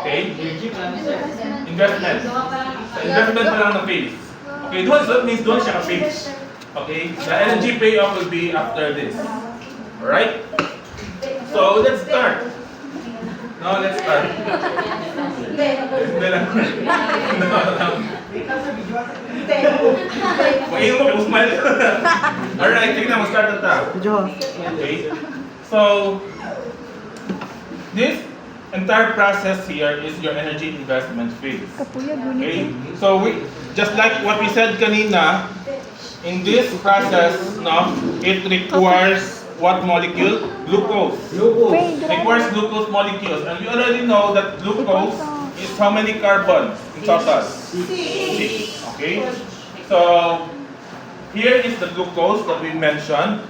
Okay? Investment. Sa investment pa lang ng phase. Okay, doon so means doon siya ka-phase. Okay? The energy payoff will be after this. Alright? So, let's start. No, let's start. Hindi lang. Mag-inom mo, mag-smile. Alright, sige na, mag-start na tayo. Okay? So, this entire process here is your energy investment phase. Okay? So, just like what we said kanina, in this process, no, it requires what molecule? Glucose. Requires glucose molecules. And we already know that glucose is how many carbons in total? 6. Okay? So, here is the glucose that we mentioned.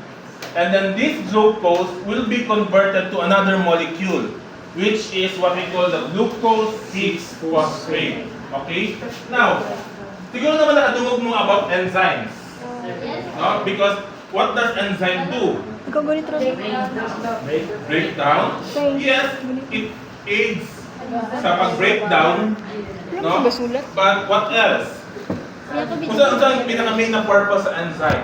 And then this glucose will be converted to another molecule, which is what we call the glucose 6-phosphate. Okay? Now, siguro naman nakatungog mo about enzymes. No? Because what does enzyme do? Breakdown? Yes, it aids sa pag-breakdown. No? But what else? Kung saan ang pinaka-main na purpose sa enzyme?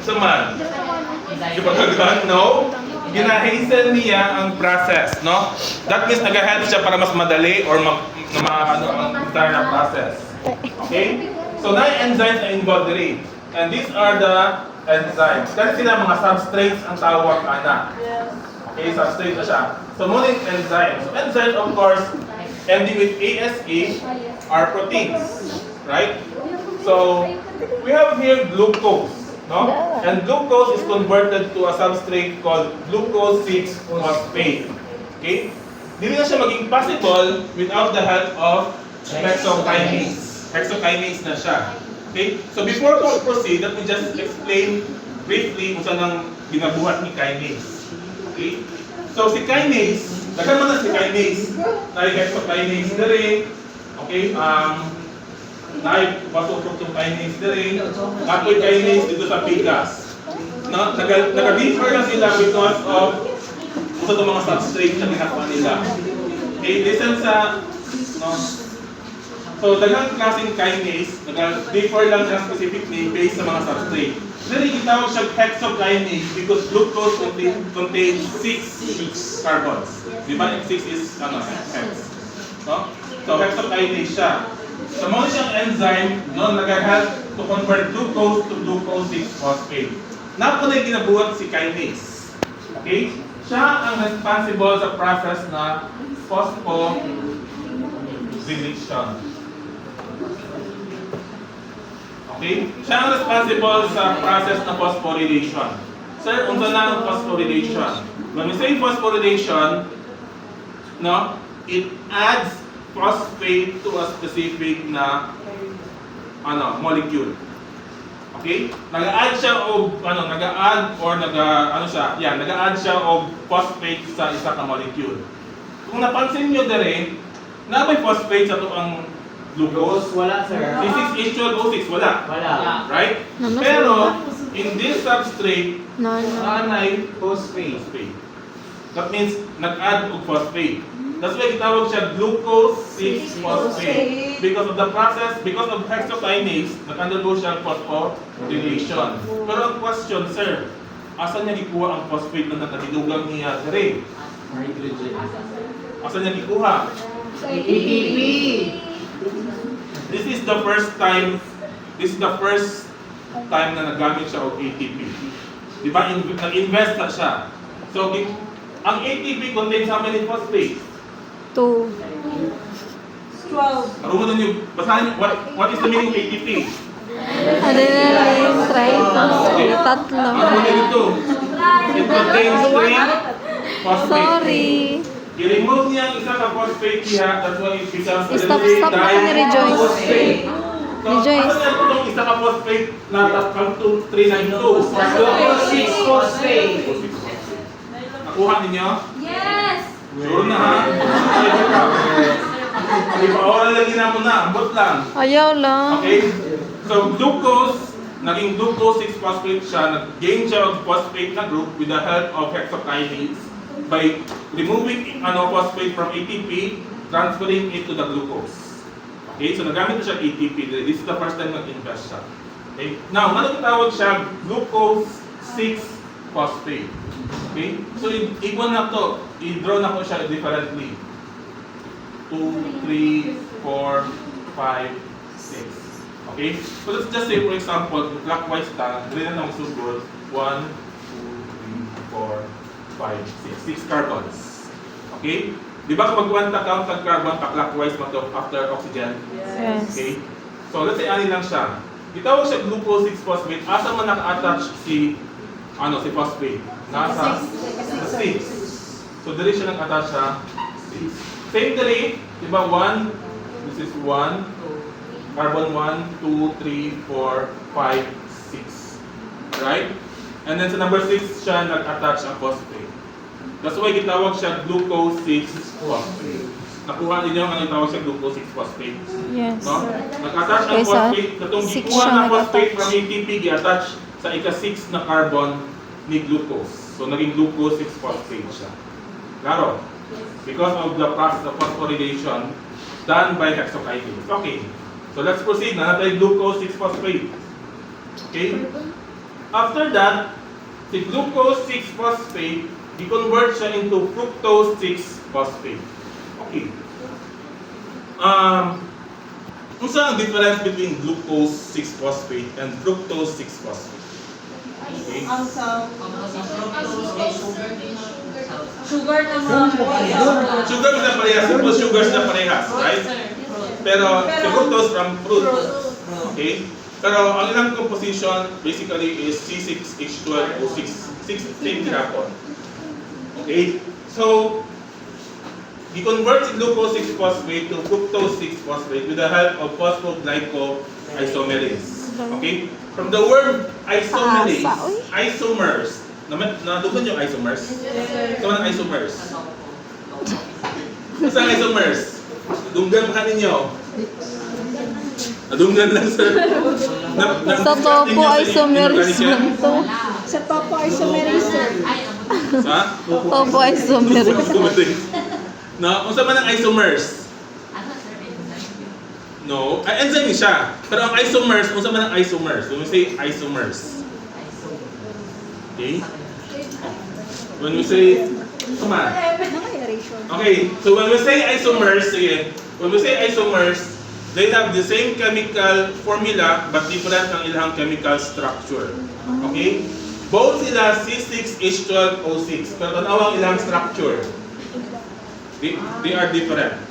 Saman. Ipagagan, no? Gina-hasten niya ang process, no? That means nag-help siya para mas madali or ang entire na process. Okay? So, enzymes are involved rin. And these are the enzymes. Kasi sila mga substrates ang tawag ana. Okay, substrate na siya. So, muna yung enzymes. So, enzymes, of course, ending with ASE are proteins. Right? So, we have here glucose. No? And glucose is converted to a substrate called glucose 6-phosphate. Okay? Hindi na siya maging possible without the help of hexokinase. Hexokinase na siya. Okay? So before we proceed, let me just explain briefly kung saan ang ginabuhat ni kinase. Okay? So si kinase, daghan man na si kinase. Naay hexokinase na rin. Okay? Naay vasofructose kinase na rin. Apoy kinase dito sa pigas. Nag-differ na sila because of kung sa mga substrate na ginagawa nila. Okay? Listen sa so, daghang klaseng kinase, nag-differ lang ng specific name based sa mga substrate. Then, itawag siya hexokinase because glucose contains 6 carbons. Di ba? 6 is, hex. No? So, hexokinase siya. So, mga siyang enzyme, nag-help to convert glucose to glucose 6-phosphate. Napo na yung ginabuhat si kinase. Okay? Siya ang responsible sa process na phosphorylation. Okay? Siya ang responsible sa process na phosphorylation. Sir, unsa na ang phosphorylation? When we say phosphorylation, no, it adds phosphate to a specific na molecule. Okay? Nag-add siya og nag-add siya og phosphate sa isa ka molecule. Kung napansin niyo dire, na may phosphate sa to ang glucose? Wala, sir. C6H12O6, wala. Right? Pero, in this substrate, nanay phosphate. That means, nag-add og phosphate. That's why itawag siya glucose 6-phosphate. Because of the process, because of hexokinase, nag-undergo siya phosphorylation. Pero ang question, sir, asan niya gikuha ang phosphate na nakadidugang niya dire? Asan niya gikuha? ATP. This is the first time na nagamit siya og ATP. Di ba? Nag-invest na siya. So, ang ATP contains how many phosphates? 2. 12. Marunong niyo, basahin niyo, what is the meaning of ATP? Adenyl triphosphate. Tatlo. Ano mo nito? It contains 3 phosphates. Sorry. I-remove niya ang isa ka phosphate niya, that's why it becomes Stop na kami, Rejoice. phosphate. So, Rejoice. ano niya po itong isa ka phosphate na tatang 392? 6-phosphate. Nakuha ninyo? Yes! Sure na ha? Di ba oral lagi na mo na, ambot lang. Ayaw lang. Okay? So glucose naging glucose 6-phosphate siya, nag-gain siya of phosphate na group with the help of hexokinase by removing phosphate from ATP, transferring it to the glucose. Okay, so nagamit na siya ATP. This is the first time nag-invest siya. Okay, now, tawag siya glucose 6-phosphate. Okay, so i-1 na to, i-draw na ko siya differently. 2, 3, 4, 5, 6. Okay? So let's just say for example, clockwise lang, dali na lang sugod. 1, 2, 3, 4, 5, 6. 6 carbons. Okay? Di ba kapag 1 count ng carbon, pa-clockwise mo to after oxygen? Yes. Okay? So let's say ani lang siya. Itawag siya glucose 6-phosphate. Asa man naka-attach si phosphate? Nasa 6. So dali siya nag-attach sa 6. Same dali, di ba 1, this is 1, carbon 1, 2, 3, 4, 5, 6. Right? And then sa number 6 siya nag-attach ang phosphate. That's why gitawag siya glucose 6-phosphate. Nakuha ninyo ang tawag siya glucose 6-phosphate. Yes. No? Nag-attach ang Okay, sa phosphate, katong 6 gikuha siya ng phosphate nag-attach. from ATP, gi-attach sa ika-6 na carbon ni glucose. So naging glucose 6-phosphate siya. Klaro? Because of the process of phosphorylation done by hexokinase. Okay. So let's proceed na natin glucose 6-phosphate. Okay? After that, si glucose 6-phosphate, i-convert siya into fructose 6-phosphate. Okay. Unsa ang difference between glucose 6-phosphate and fructose 6-phosphate? Okay. Sugar na mga Sugar na parehas, simple sugars na parehas, right? Pero si fructose from fruit. Okay? Pero ang ilang composition basically is C6H12O6. 6 same gihapon. Okay? So, i-convert si glucose 6-phosphate to fructose 6-phosphate with the help of phosphoglycoisomerase. Okay? From the word isomerase, isomers. Nadugan yung isomers? Ito ang isomers. Saan isomers? Dunggan ka ninyo. Nadunggan lang, sir. Sa topo isomerase man to. Sa topo isomerase. Ha? Topo isomerase. No, unsa man ang isomers? No, ay enzyme siya. Pero ang isomers, unsa man ang isomers? When we say isomers. Okay? When we say come on. Okay, so when we say isomers, sige, when we say isomers, they have the same chemical formula but different ang ilang chemical structure. Okay? Both sila C6H12O6, pero tanaw ang ilang structure. They are different.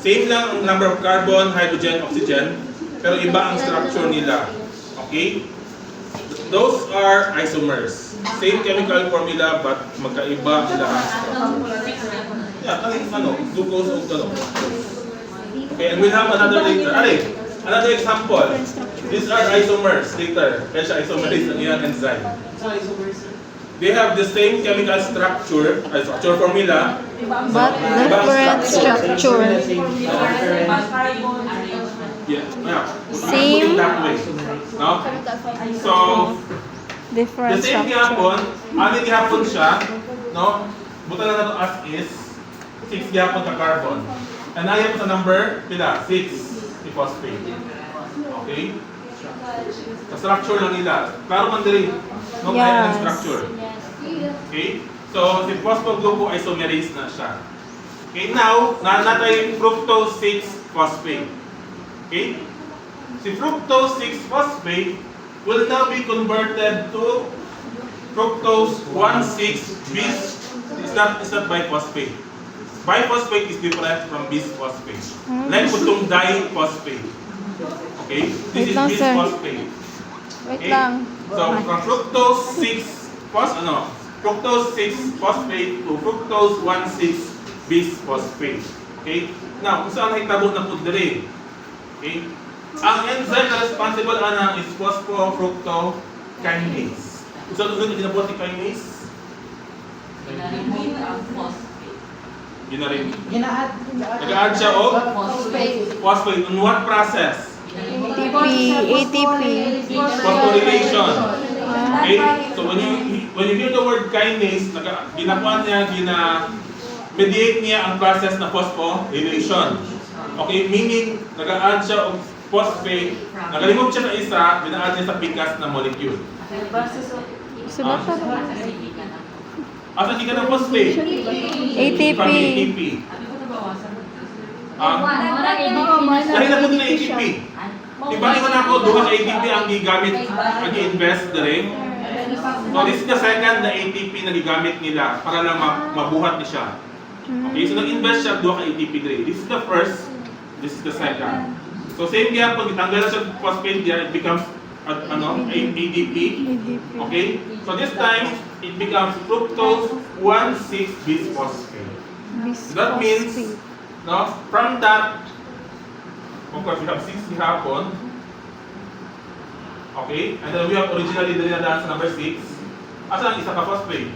Same lang ang number of carbon, hydrogen, oxygen, pero iba ang structure nila. Okay? Those are isomers. Same chemical formula but magkaiba ang ilang structure. Yeah, glucose o okay, and we'll have another later. Another example. These are isomers later. Kaya siya isomerase ang ilang enzyme. They have the same chemical structure formula, But different structure. yeah. Same. Put it that way. No? So, Different the same structure. gihapon, ani gihapon siya, no? Buta na nato as is 6 gihapon ka carbon. And ayaw sa number pila 6 phosphate. Okay? Sa structure lang nila. Klaro man diri. No kaya ang Yes. structure. Okay? So, si phosphoglucoisomerase na siya. Okay, now, natay fructose 6-phosphate. Okay? Si fructose 6-phosphate will now be converted to fructose 1,6-bis. It's not biphosphate. Biphosphate is different from bisphosphate. Like putong diphosphate. Okay? This is Wait lang, sir. bisphosphate. Wait Okay? lang. So, from fructose 6-phosphate to fructose 1,6-bisphosphate. Okay? Now, kung saan hitabo na po diri? Okay? Ang enzyme na responsible ana is phosphofructokinase. Kung saan ulit ginabot ni kinase? Ginarin. Ginaad. Nag-add siya o phosphate. On what process? ATP. ATP. Phosphorylation. Okay? So when you hear the word kinase, ginakuha niya, mediate niya ang process na phosphorylation. Okay? Meaning, nag-a-add siya of phosphate, nag-remove siya sa isa, bina-add niya sa pikas na molecule. Sulat pa ba? Asa hindi ka ng phosphate? ATP. From ATP. Dahil na po din na ATP. Diba iwan ako, duha ka ATP ang gigamit, ang i-invest direct. So this is the second na ATP na gigamit nila para lang mabuhat ni siya. Okay, so nag-invest siya, duha ka ATP direct. This is the first, this is the second. So same kaya pag itanggal siya phosphate niya, it becomes ADP. Okay? So this time, it becomes fructose 1,6-bisphosphate. That means, no, from that, of course, we have 6 hapon. Okay? And then we have originally dinadaan sa number 6. Asa ang isa ka phosphate?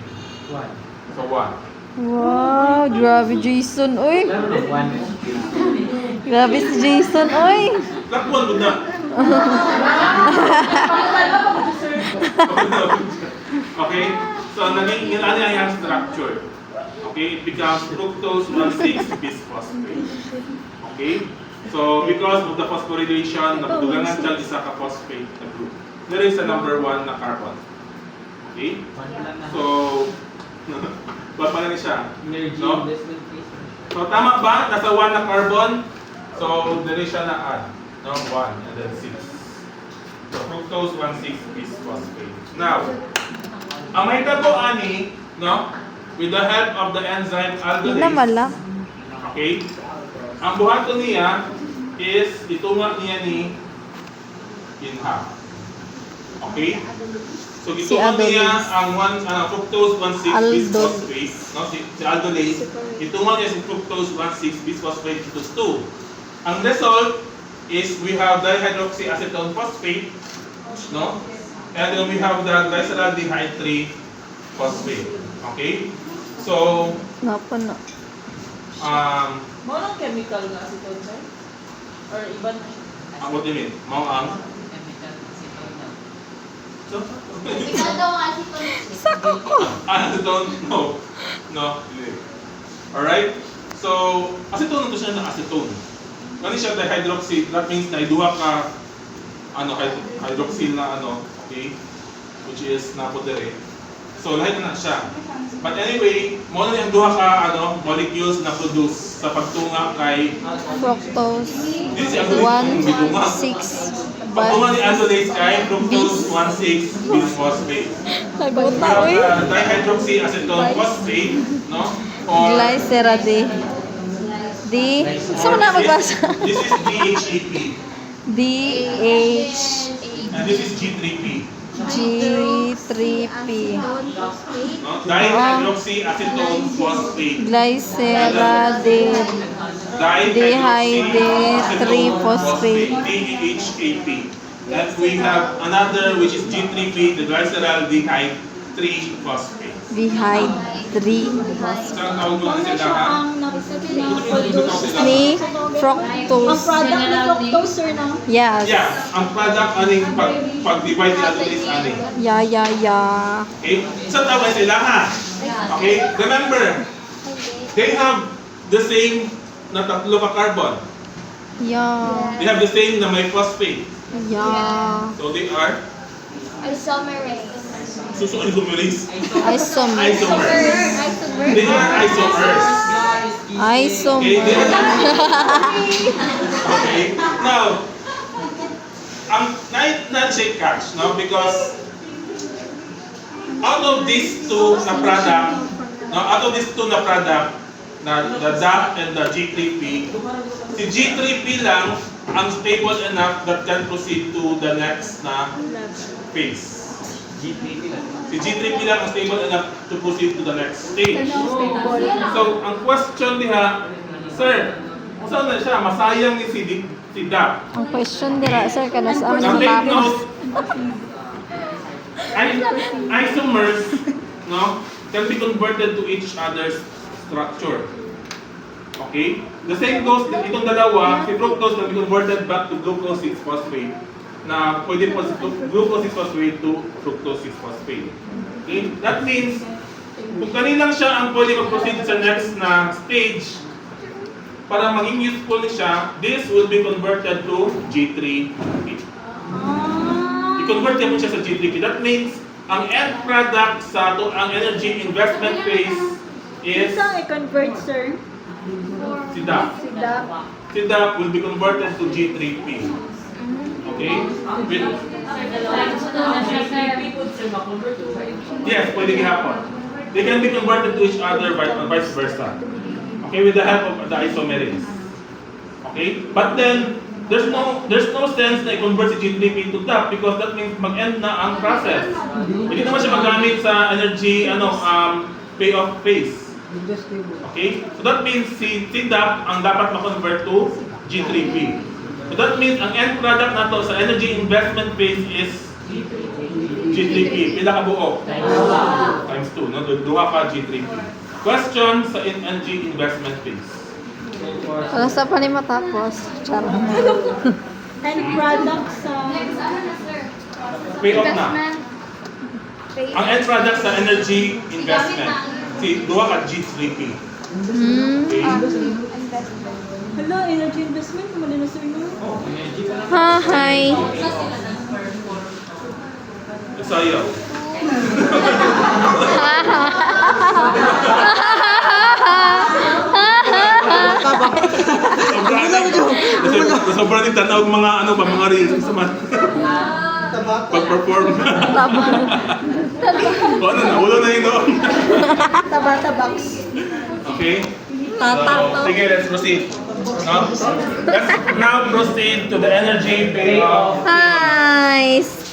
1. So 1. Wow, grabe Jason, oy. Laro ng 1. Grabe si Jason, oy. Lakbuan mo na. Okay? So naging yun ano yung structure. Okay? It becomes fructose 1,6-bisphosphate. Okay? So because of the phosphorylation, napudugangan siya isa ka phosphate na group. There is a number 1 na carbon. Okay? 1 lang na. So, bapala siya. Energy No? investment phase. So tama ba? Nasa 1 na carbon. So there is siya na add. No? 1 and then 6. So fructose 1,6-bisphosphate. Now, ang may tabo ani, no? With the help of the enzyme Hindi na mala. aldolase. Okay? Ang buhaton niya is itunga niya ni in half. Okay? So itunga niya ang fructose 1,6-bisphosphate, no? Si aldolase. Itunga niya si fructose 1,6-bisphosphate into 2. Ang result is we have dihydroxyacetone phosphate, no? And then we have the glyceraldehyde 3 phosphate. Okay? So, Napa na. Mga chemical na acetone, sir? Or iba na siya? what do you mean? Mao ang? So, acetone? No. No. Alright? So, acetone ito siya na acetone. Ano siya dihydroxy? That means na iduha ka hydroxyl na okay? Which is napodere. So, lahat na siya. But anyway, mo na yung duha ka molecules na produce sa pagtunga kay Fructose this is ang 1,6. pagtunga ni aldolase kay fructose 1,6-bisphosphate. Ay, We buta, have oy. dihydroxyacetone phosphate, no? Or Glycerade. Saan mo na magbasa? this is DHEP. DH. And this is G3P. G3P. No? Dihydroxyacetone phosphate. Glycerade. Dihydroxyacetone 3-phosphate. DHAP. And we have another which is G3P, the glyceraldehyde 3-phosphate. Dehyde 3. Saan tawag mo sila ha? Ni Ang fructose. product ni fructose, sir, no? Yes. Yeah, ang product aning pag-divide ni aldolase aning. Yeah. Okay? Saan tawag sila ha? Okay? Remember, they have the same na tatlo ka carbon. Yeah. They have the same na may phosphate. Yeah. So they are Isomerase. isomerase. Isomer. Isomers. They are isomers. Okay, they Isomer. are okay. Now, ang non-shake catch, no? Because out of these two na product, the DAP and the G3P, si G3P lang ang stable enough that can proceed to the next na phase. G3P lang. Si G3P lang ang stable enough to proceed to the next stage. So, ang question diha, sir, saan na siya? Masayang ni si DAP. Ang question dira, sir, kana sa Now amin take mapa. note, isomers, no, can be converted to each other's structure. Okay? The same goes, itong dalawa, si fructose can be converted back to glucose 6-phosphate na pwede po si glucose 6-phosphate to fructose 6-phosphate. Okay? That means, kung kanilang siya ang pwede mag-proceed sa next na stage, para maging useful siya, this will be converted to G3P. I-convert niya po siya sa G3P. That means, ang end product sa ang energy investment phase is Saan i-convert, sir? si DAP. Sida. Si DAP will be converted to G3P. Okay? Yes, pwede gihapon. They can be converted to each other vice versa. Okay, with the help of the isomerase. Okay? But then, there's no sense na i-convert si G3P to DAP because that means mag-end na ang process. Hindi naman siya magamit sa energy payoff phase. Okay? So that means si DAP ang dapat ma-convert to G3P. So that means ang end product na to sa energy investment phase is G3P. Pila ka buo? Times 2. No? Duha ka G3P. Question sa energy investment phase. Wala sa pa ni matapos. Charot. And product sa... Payoff na. Ang end product sa energy investment. Si duha ka G3P. Okay? Hello, energy investment. Kumali na, sir, no? Hi. Sayaw. Sobrang din tanaw mga mga reels sa man. Pag-perform. O ano na, ulo na yun. Tabata-box. Okay? Tatato. Sige, let's proceed. No? Let's now proceed to the energy payoff. Hi.